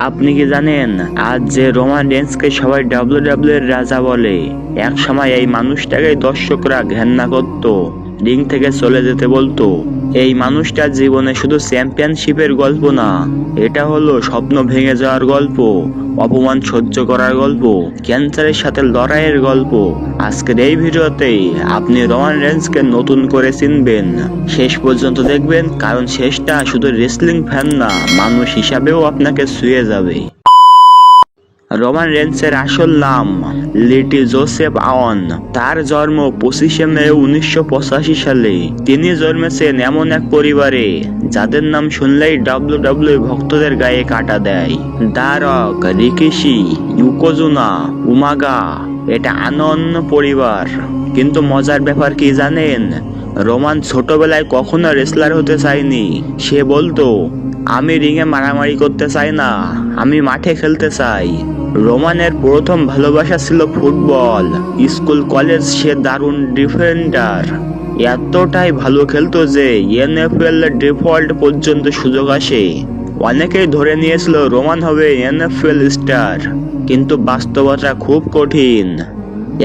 আপনি কি জানেন আজ যে রোমান রেন্সকে সবাই ডাব্লিউডাব্লিউ এর রাজা বলে, এক সময় এই মানুষটাকে দর্শকরা ঘেন্না করত, রিং থেকে চলে যেতে বলতো। এই মানুষটার জীবনে শুধু চ্যাম্পিয়নশিপের গল্প না, এটা হলো স্বপ্ন ভেঙে যাওয়ার গল্প, অপমান সহ্য করার গল্প, ক্যান্সারের সাথে লড়াইয়ের গল্প। আজকের এই ভিডিওতে আপনি রোমান রেন্সকে নতুন করে চিনবেন। শেষ পর্যন্ত দেখবেন, কারণ শেষটা শুধু রেসলিং ফ্যান না, মানুষ হিসাবেও আপনাকে ছুঁয়ে যাবে। রোমান রেন্সের আসল নাম লিটি জোসেফ আওন। তার জন্ম 25শে মে 1985 সালে। তিনি জন্মেছেন এমন এক পরিবারে যাদের নাম শুনলেই ডাব্লিউডাব্লিউ ভক্তদের গায়ে কাটা দেয়। দ্য রক, রিকিশি, ইয়োকোজোনা, উমাগা, এটা অনন্য পরিবার। কিন্তু মজার ব্যাপার কি জানেন, রোমান ছোটবেলায় কখনো রেসলার হতে চায়নি। সে বলতো, আমি রিংয়ে মারামারি করতে চাই না, আমি মাঠে খেলতে চাই। রোমানের প্রথম ভালোবাসা ছিল ফুটবল। স্কুল কলেজ সে দারুণ ডিফেন্ডার, এতটাই ভালো খেলতো যে এনএফএল ডিফল্ট পর্যন্ত সুযোগ আসে। অনেকেই ধরে নিয়েছিল রোমান হবে এনএফএল স্টার, কিন্তু বাস্তবতা খুব কঠিন।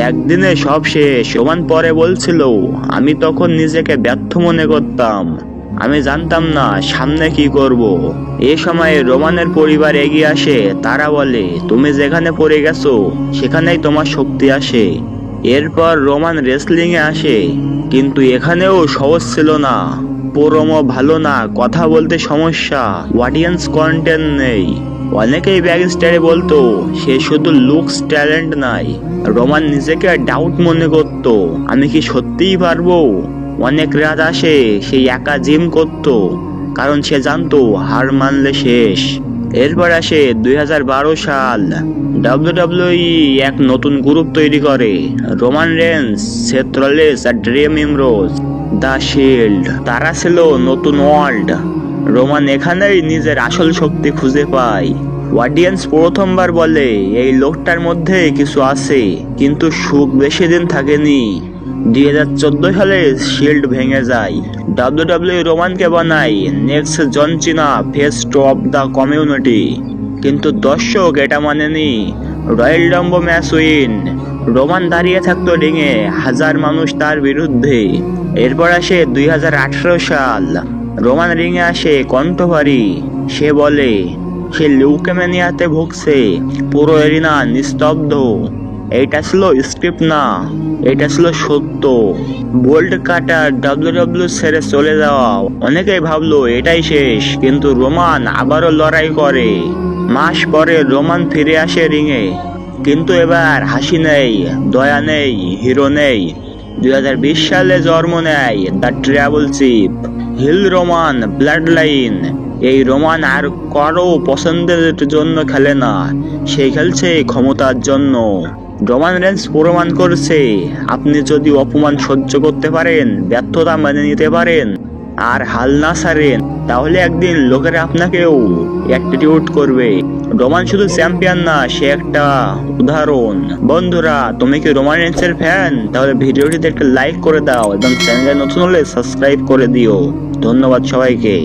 একদিনে সব শেষ। রোমান পরে বলছিল, আমি তখন নিজেকে ব্যর্থ মনে করতাম, আমি জানতাম না সামনে কি করব। এ সময় রোমানের পরিবার এগিয়ে আসে। তারা বলে, তুমি যেখানে পড়ে গেছো সেখানেই তোমার শক্তি আসে। এরপর রোমান রেসলিং এ আসে, কিন্তু এখানেও সহজ ছিল না। প্রোমো ভালো না, কথা বলতে সমস্যা, অডিয়েন্স কন্টেন্ট নেই। অনেকেই ব্যাকস্টেজে বলতো সে শুধু লুকস ট্যালেন্ট নাই। রোমান নিজেকে ডাউট মনে করত, আমি কি সত্যিই পারবো। অনেক রাত আসে সেই একা জিম করত, কারণ সে জানতো হার মানলে শেষ। এরপর আসে 2012 সাল। ডাব্লিউডাব্লিউই এক নতুন গ্রুপ তৈরি করে, রোমান রেন্স, সেথ রলিন্স আর ড্রিম ইমরোজ, দ্য শিল্ড। তারা ছিল নতুন ওয়ার্ল্ড। রোমান এখানেই নিজের আসল শক্তি খুঁজে পায়। অডিয়েন্স প্রথমবার বলে, এই লোকটার মধ্যে কিছু আছে। কিন্তু সুখ বেশি দিন থাকেনি। 2014 সালে শিল্ড ভেঙে যায়। ডাব্লিউডাব্লিউ রোমানকে বানায় next John Cena, face of the community. কিন্তু দর্শক এটা মানেনি। Royal Rumble match win. Roman দাঁড়িয়ে থাকতো রিংয়ে, হাজার মানুষ তার বিরুদ্ধে। এরপর আসে 2018 সাল। রোমান রিংয়ে আসে কণ্ঠভারী। সে বলে সে লিউকেমিয়াতে ভুগছে। পুরো এরিনা নিস্তব্ধ। এটা ছিল স্ক্রিপ্ট না, এটা ছিল সত্য। বোল্ড কাটার, ডাব্লিউডাব্লিউ ছেড়ে চলে যাওয়া, অনেকেই ভাবলো এটাই শেষ। কিন্তু রোমান আবারও লড়াই করে। মাস পরে রোমান ফিরে আসে রিংয়ে, কিন্তু এবার হাসি নেই, দয়া নেই, হিরো নেই। 2020 সালে জন্ম নেয় the tribal chief, heel Roman bloodline. এই রোমান আর কারো পছন্দের জন্য খেলে না, সে খেলছে ক্ষমতার জন্য। রোমান রেন্স প্রমাণ করছে, আপনি যদি অপমান সহ্য করতে পারেন, ব্যর্থতা মেনে নিতে পারেন, আর হাল না ছাড়েন, তাহলে একদিন লোকেরা আপনাকেও অ্যাটিটিউড করবে। রোমান শুধু চ্যাম্পিয়ন না, সে একটা উদাহরণ। বন্ধুরা, তুমি কি রোমান রেন্সের ফ্যান? তাহলে ভিডিওটিতে একটা লাইক করে দাও এবং চ্যানেলে নতুন হলে সাবস্ক্রাইব করে দিও। ধন্যবাদ সবাইকে।